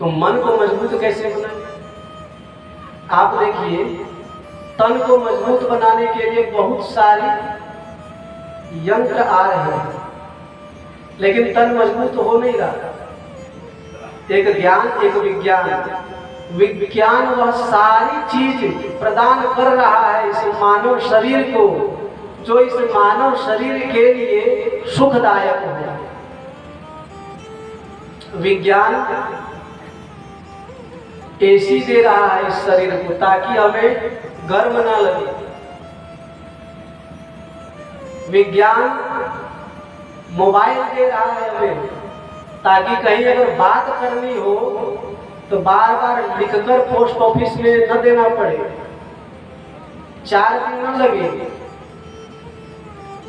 तो मन को मजबूत कैसे बनाए? आप देखिए, तन को मजबूत बनाने के लिए बहुत सारी यंत्र आ रहे हैं, लेकिन तन मजबूत हो नहीं रहा। एक ज्ञान, एक विज्ञान वह सारी चीज प्रदान कर रहा है इस मानव शरीर को, जो इस मानव शरीर के लिए सुखदायक है। विज्ञान एसी दे रहा है इस शरीर को ताकि हमें गर्म ना लगे। विज्ञान मोबाइल दे रहा है हमें ताकि कहीं अगर बात करनी हो तो बार बार लिखकर पोस्ट ऑफिस में न देना पड़े, 4 दिन न लगे।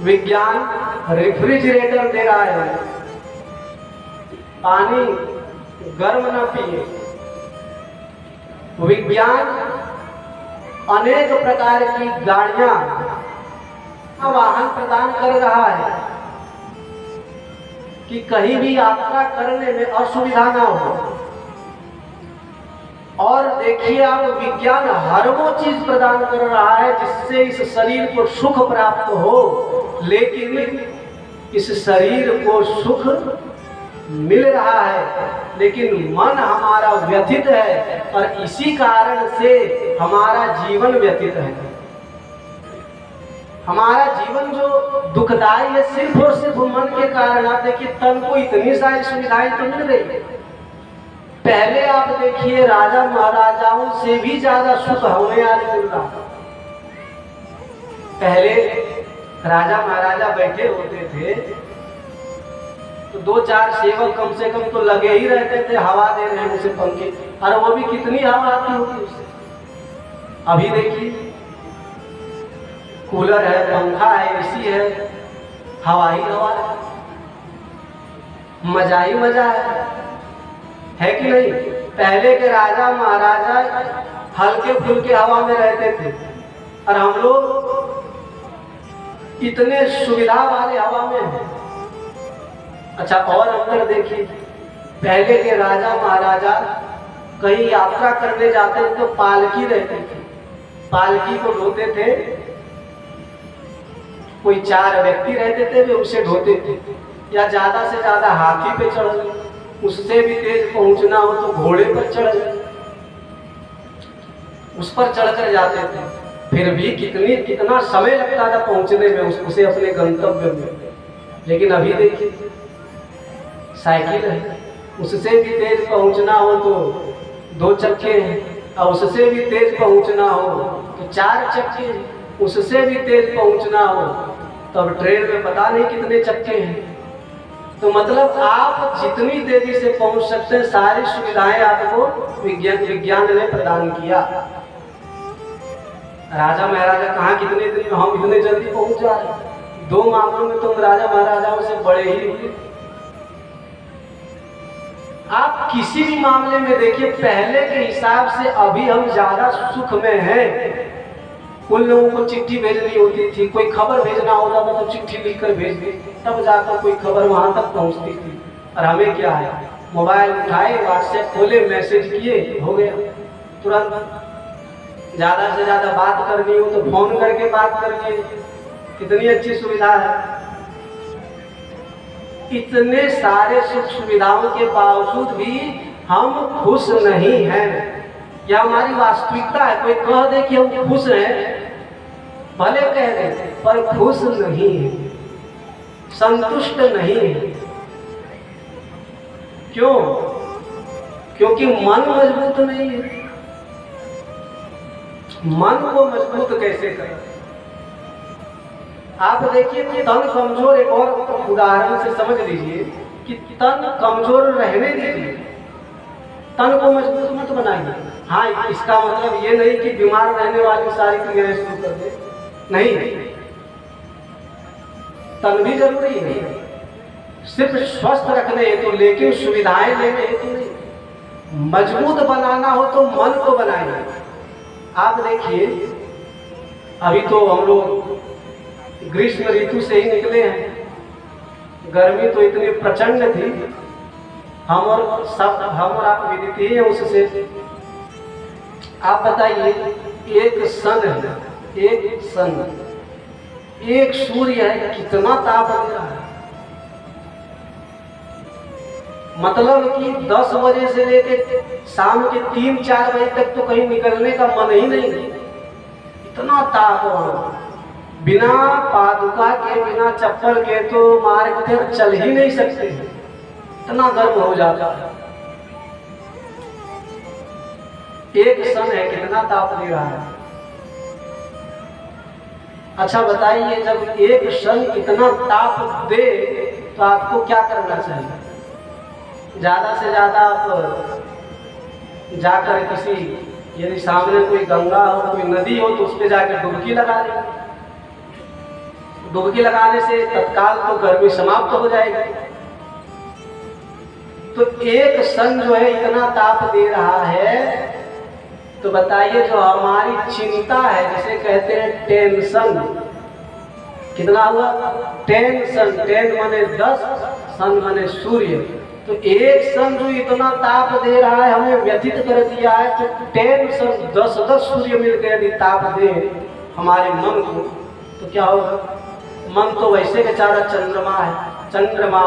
विज्ञान रेफ्रिजरेटर दे रहा है, पानी गर्म न पिए। विज्ञान अनेक प्रकार की गाड़ियां, वाहन प्रदान कर रहा है कि कहीं भी यात्रा करने में असुविधा ना हो। और देखिए आप, विज्ञान हर वो चीज प्रदान कर रहा है जिससे इस शरीर को सुख प्राप्त हो, लेकिन इस शरीर को सुख मिल रहा है लेकिन मन हमारा व्यथित है, और इसी कारण से हमारा जीवन व्यतीत है। हमारा जीवन जो दुखदायी है सिर्फ और सिर्फ मन के कारण। आप देखिए, तन को इतनी सारी सुविधाएं तो मिल रही है। पहले आप देखिए, राजा महाराजाओं से भी ज्यादा सुख हमें आज मिल रहा। पहले राजा महाराजा बैठे होते थे तो 2-4 सेवक कम से कम तो लगे ही रहते थे, हवा दे रहे हैं उसे पंखे, और वो भी कितनी हवा आती होती उससे। अभी देखिए, कूलर है, पंखा है, एसी है, हवा ही हवा है, मजा ही मजा है कि नहीं? पहले के राजा महाराजा हल्के फुल्के हवा में रहते थे, और हम लोग इतने सुविधा वाले हवा में हैं। अच्छा, और अंदर देखिए, पहले के राजा महाराजा कहीं यात्रा करने जाते थे तो पालकी रहती थी, पालकी को ढोते थे। कोई 4 व्यक्ति रहते थे वे उसे ढोते थे, या ज्यादा से ज्यादा हाथी पे चढ़ गए, उससे भी तेज पहुंचना हो तो घोड़े पर चढ़ गए, उस पर चढ़कर जाते थे। फिर भी कितना समय लगता था पहुंचने में उसे अपने गंतव्य में। लेकिन अभी देखिए, साइकिल है, उससे भी तेज पहुंचना हो तो 2 चक्के हैं, और उससे भी तेज पहुंचना हो तो 4 चक्के हैं, उससे भी तेज पहुंचना हो तो अब ट्रेन में पता नहीं कितने चक्के हैं। तो मतलब आप जितनी तेजी से पहुंच सकते हैं, सारी सुविधाएं आपको विज्ञान ने प्रदान किया। राजा महाराजा कहाँ कितने दिन में, हम इतने जल्दी पहुंच जा रहे हैं। 2 मामलों में तुम राजा महाराजाओं से बड़े ही हुए। आप किसी भी मामले में देखिए, पहले के हिसाब से अभी हम ज्यादा सुख में हैं। उन लोगों को चिट्ठी भेजनी होती थी, कोई खबर भेजना होता था तो चिट्ठी लिखकर भेज दी, तब जाकर कोई खबर वहां तक पहुंचती थी। और हमें क्या है, मोबाइल उठाए, व्हाट्सएप खोले, मैसेज किए, हो गया तुरंत। ज्यादा से ज्यादा बात करनी हो तो फोन करके बात कर लिए, कितनी अच्छी सुविधा है। इतने सारे सुख सुविधाओं के बावजूद भी हम खुश नहीं हैं। यह हमारी वास्तविकता है। कोई कह दे कि हम खुश हैं, भले कह दे, पर खुश नहीं है, संतुष्ट नहीं है। क्यों? क्योंकि मन मजबूत नहीं है। मन को मजबूत कैसे करें? आप देखिए कि तन कमजोर, एक और उदाहरण से समझ लीजिए कि तन कमजोर रहने दीजिए, तन को मजबूत मत बनाइए। हाँ, इसका मतलब ये नहीं कि बीमार रहने वाली सारी क्रियाएं शुरू कर दे, नहीं, तन भी जरूरी है, सिर्फ स्वस्थ रखने हेतु, लेकिन सुविधाएं लेने हेतु नहीं। मजबूत बनाना हो तो मन को बनाइए। आप देखिए, अभी तो हम लोग ग्रीष्म ऋतु से ही निकले हैं। गर्मी तो इतनी प्रचंड थी, हम और आप विदित ही है उससे। आप बताइए, एक सन है, एक सन, एक सूर्य है, कितना ताप दे रहा है। मतलब कि 10 बजे से लेकर शाम के 3-4 बजे तक तो कहीं निकलने का मन ही नहीं, इतना ताप वहां। बिना पादुका के, बिना चप्पल के तो मार्ग पर चल ही नहीं सकते, इतना गर्म हो जाता है। एक सन है, कितना ताप दे रहा है। अच्छा बताइए, जब एक सन इतना ताप दे तो आपको क्या करना चाहिए? ज्यादा से ज्यादा आप जाकर किसी, यदि सामने कोई गंगा हो, कोई नदी हो, तो उस पर जाकर डुबकी लगा दें। डुबकी लगाने से तत्काल तो गर्मी समाप्त हो जाएगी। तो एक सन जो है इतना ताप दे रहा है, तो बताइए जो हमारी चिंता है, जिसे कहते हैं टेंशन, कितना हुआ? टेंशन, 10 माने 10, सन माने सूर्य। तो एक सन जो इतना ताप दे रहा है, हमें व्यथित कर दिया है, तो 10 सन, 10 सूर्य मिलकर यदि ताप दे हमारे मन को, तो क्या होगा? मन तो वैसे बेचारा चंद्रमा है, चंद्रमा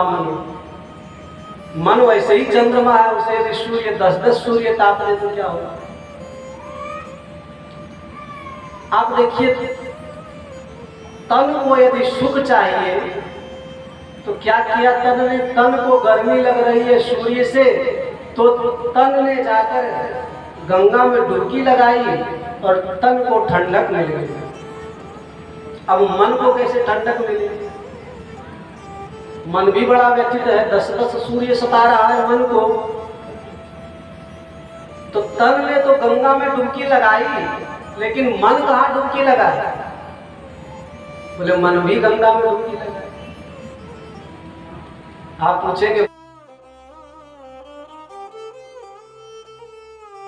मन वैसे ही चंद्रमा है, उसे यदि सूर्य 10 सूर्य ताप दे तो क्या होगा? आप देखिए, तन को यदि सुख चाहिए तो क्या किया तन ने? तन को गर्मी लग रही है सूर्य से, तो तन ने जाकर गंगा में डुबकी लगाई और तन को ठंडक मिल गई। अब मन को कैसे ठंडक मिलेगी? मन भी बड़ा व्यथित है, 10 सूर्य सता रहा है मन को। तो तन ने तो गंगा में डुबकी लगाई, लेकिन मन कहाँ डुबकी लगाया? बोले मन भी गंगा में डुबकी लगाई। आप पूछेंगे